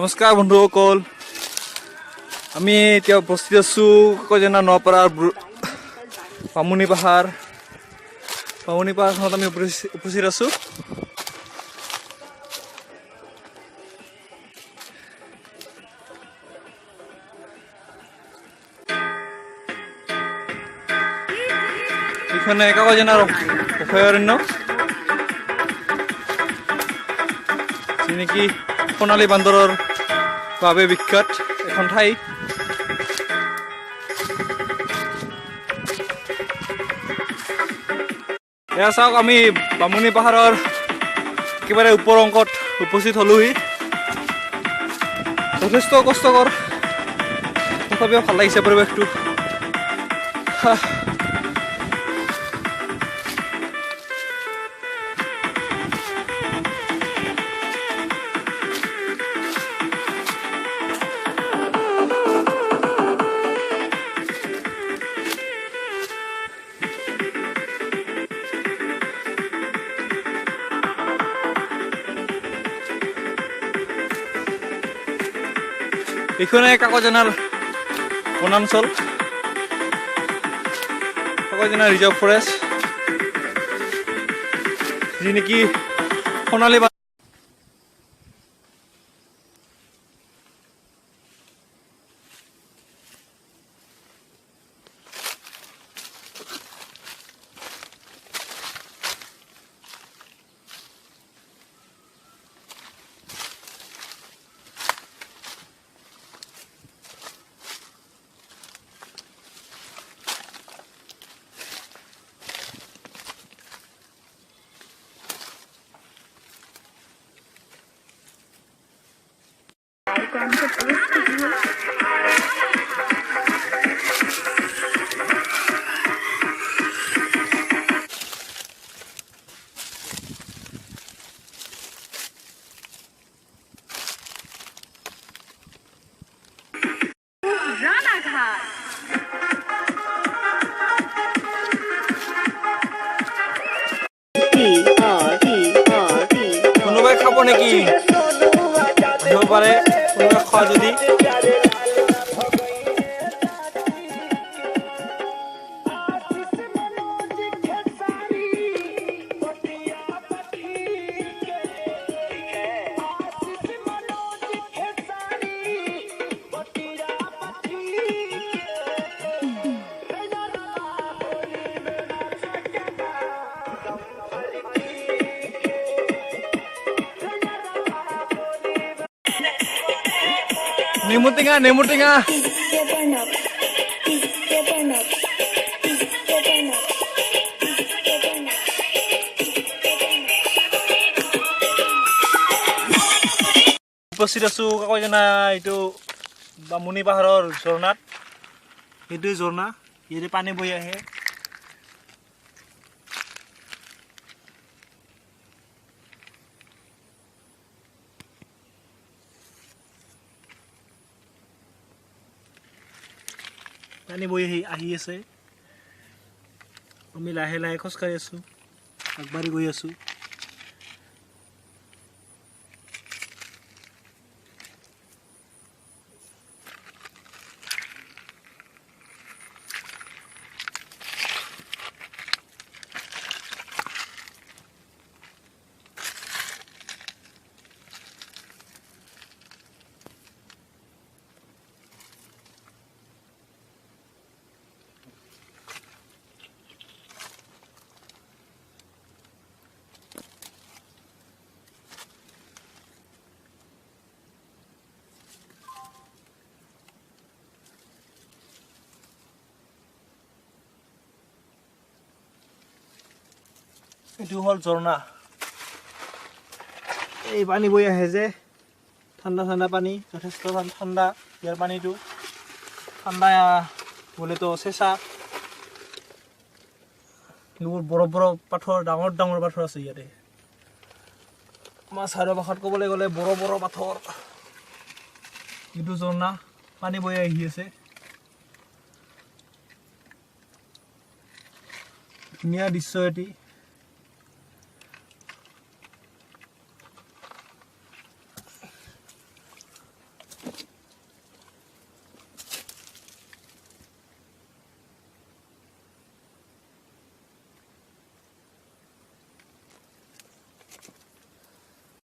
নমস্কাৰ বন্ধুসকল, আমি এতিয়া উপস্থিত আছোঁ কাকাইজানা নপাৰাৰ বামুনি পাহাৰখনত আমি উপস্থিত আছোঁ। এইখনে কাকাইজানাৰ অভয়াৰণ্য, যি নেকি সোণালী বান্দৰৰ বাবে বিখ্যাত এখন ঠাই। এয়া চাওক, আমি বামুনি পাহাৰৰ একেবাৰে ওপৰ অংকত উপস্থিত হ'লোহি। যথেষ্ট কষ্টকৰ, তথাপিও ভাল লাগিছে পৰিৱেশটো। এইখনে কাকাইজানাৰ বনাঞ্চল, কাকাইজানা ৰিজাৰ্ভ ফৰেষ্ট, যি নেকি সোণালী কোনোবাই খাব নেকি? আহিব পাৰে কোনোবাই খোৱা যদি। নেমু টেঙা উপস্থিত আছো কাকাইজানা এইটো বামুনি পাহাৰৰ ঝৰ্ণাত। এইটোৱে ঝৰ্ণা, ইয়াতে পানী বৈ আহে। পানী বৈ আহি আছে, আমি লাহে লাহে খোজকাঢ়ি আছোঁ, আগবাঢ়ি গৈ আছোঁ। এইটো হ'ল ঝৰ্ণা, এই পানী বৈ আহে যে, ঠাণ্ডা ঠাণ্ডা পানী, যথেষ্ট ঠাণ্ডা ইয়াৰ পানীটো। ঠাণ্ডা বোলেতো চেঁচা, এইবোৰ বৰফ পাথৰ, ডাঙৰ ডাঙৰ পাথৰ আছে ইয়াতে। আমাৰ চাৰিওকাষত ক'বলৈ গ'লে বড় পাথৰ। এইটো ঝৰ্ণা, পানী বৈ আহি আছে। ধুনীয়া দৃশ্য এটি।